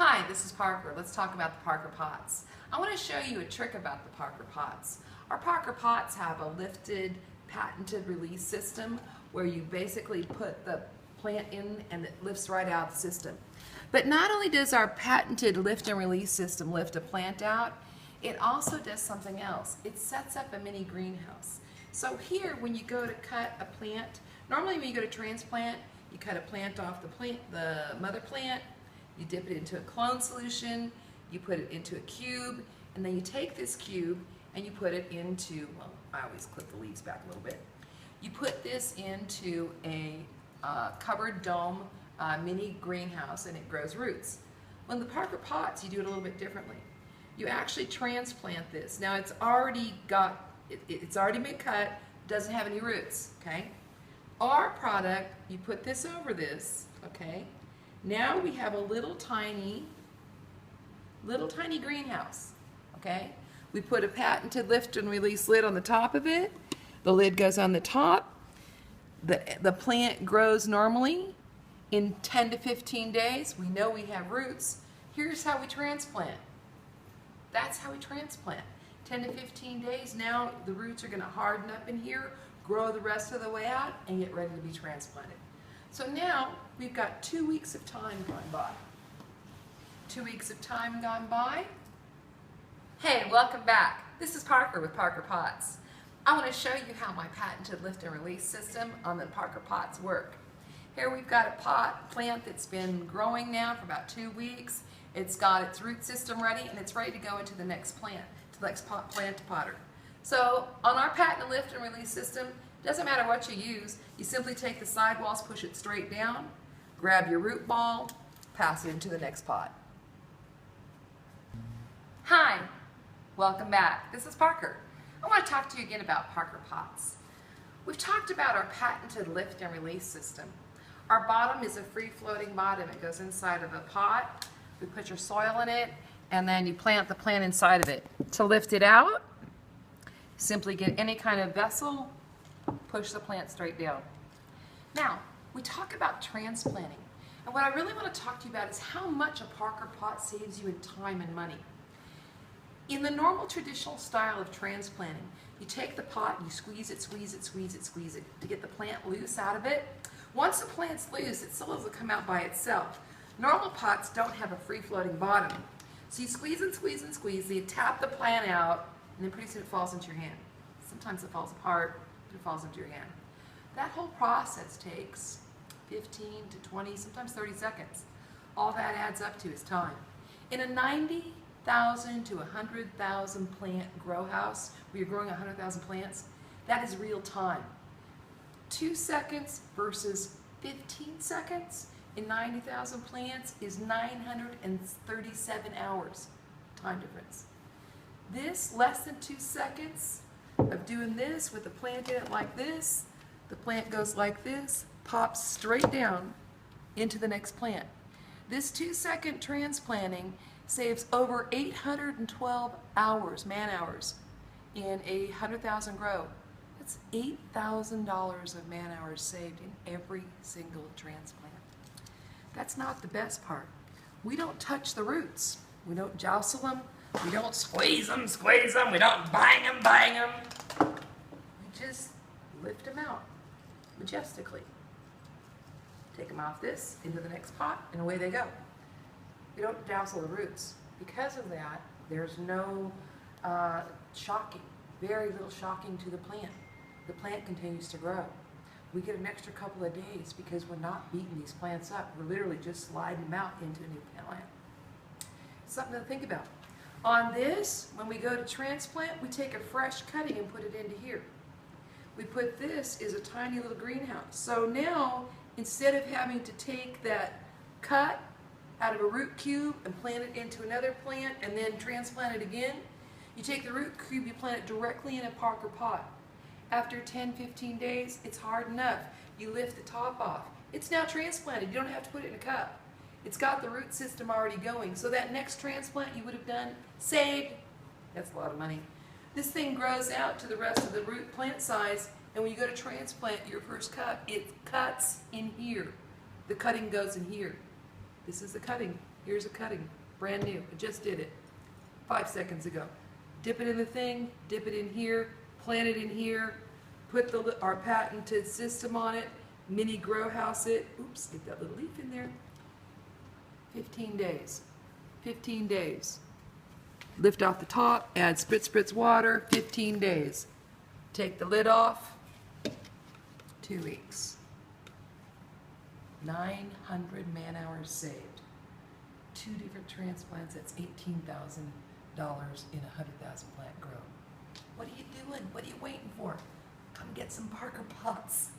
Hi, this is Parker. Let's talk about the Parker pots. I want to show you a trick about the Parker pots. Our Parker pots have a lifted, patented release system where you basically put the plant in and it lifts right out of the system. But not only does our patented lift and release system lift a plant out, it also does something else. It sets up a mini greenhouse. So here, when you go to cut a plant, normally when you go to transplant, you cut a plant off the mother plant, you dip it into a clone solution, you put it into a cube, and then you take this cube and you put it into, well, I always clip the leaves back a little bit. You put this into a covered dome mini greenhouse and it grows roots. When the Parker pots, you do it a little bit differently. You actually transplant this. Now it's already been cut, doesn't have any roots, okay? Our product, you put this over this, okay? Now we have a little tiny greenhouse, okay? We put a patented lift and release lid on the top of it. The lid goes on the top. The plant grows normally. In 10 to 15 days, we know we have roots. Here's how we transplant. That's how we transplant. 10 to 15 days, now the roots are going to harden up in here, grow the rest of the way out, and get ready to be transplanted. So now we've got 2 weeks of time gone by. 2 weeks of time gone by. Hey, welcome back. This is Parker with Parker Pots. I want to show you how my patented lift and release system on the Parker Pots work. Here we've got a plant that's been growing now for about 2 weeks. It's got its root system ready and it's ready to go into the next plant, to the next plant potter. So on our patented lift and release system, doesn't matter what you use, you simply take the sidewalls, push it straight down, grab your root ball, pass it into the next pot. Hi, welcome back. This is Parker. I want to talk to you again about Parker pots. We've talked about our patented lift and release system. Our bottom is a free-floating bottom. It goes inside of a pot. We put your soil in it, and then you plant the plant inside of it. To lift it out, simply get any kind of vessel, push the plant straight down. Now, we talk about transplanting, and what I really want to talk to you about is how much a Parker pot saves you in time and money. In the normal traditional style of transplanting, you take the pot, you squeeze it to get the plant loose out of it. Once the plant's loose, it still doesn't come out by itself. Normal pots don't have a free-floating bottom. So you squeeze and squeeze and squeeze, so you tap the plant out, and then pretty soon it falls into your hand. Sometimes it falls apart, but it falls into your hand. That whole process takes 15 to 20, sometimes 30 seconds. All that adds up to is time. In a 90,000 to 100,000 plant grow house, where you're growing 100,000 plants, that is real time. 2 seconds versus 15 seconds in 90,000 plants is 937 hours time difference. This less than 2 seconds of doing this with the plant in it like this, the plant goes like this, pops straight down into the next plant. This 2-second transplanting saves over 812 hours, man hours, in a 100,000 grow. That's $8,000 of man hours saved in every single transplant. That's not the best part. We don't touch the roots. We don't jostle them. We don't squeeze them. We don't bang them. We just lift them out majestically. Take them off this, into the next pot, and away they go. We don't jostle the roots. Because of that, there's no shocking, very little shocking to the plant. The plant continues to grow. We get an extra couple of days because we're not beating these plants up. We're literally just sliding them out into a new plant. Something to think about. On this, when we go to transplant, we take a fresh cutting and put it into here. We put this as a tiny little greenhouse. So now, instead of having to take that cut out of a root cube and plant it into another plant and then transplant it again, you take the root cube, you plant it directly in a Parker pot. After 10, 15 days, it's hard enough. You lift the top off. It's now transplanted. You don't have to put it in a cup. It's got the root system already going. So that next transplant you would have done, saved, that's a lot of money. This thing grows out to the rest of the root plant size, and when you go to transplant your first cut, it cuts in here. The cutting goes in here. This is the cutting. Here's a cutting, brand new. I just did it 5 seconds ago. Dip it in the thing, dip it in here, plant it in here, put our patented system on it, mini grow house it. Oops, get that little leaf in there. 15 days. 15 days. Lift off the top, add spritz water, 15 days. Take the lid off, 2 weeks. 900 man-hours saved. 2 different transplants, that's $18,000 in a 100,000 plant grow. What are you doing? What are you waiting for? Come get some Parker pots.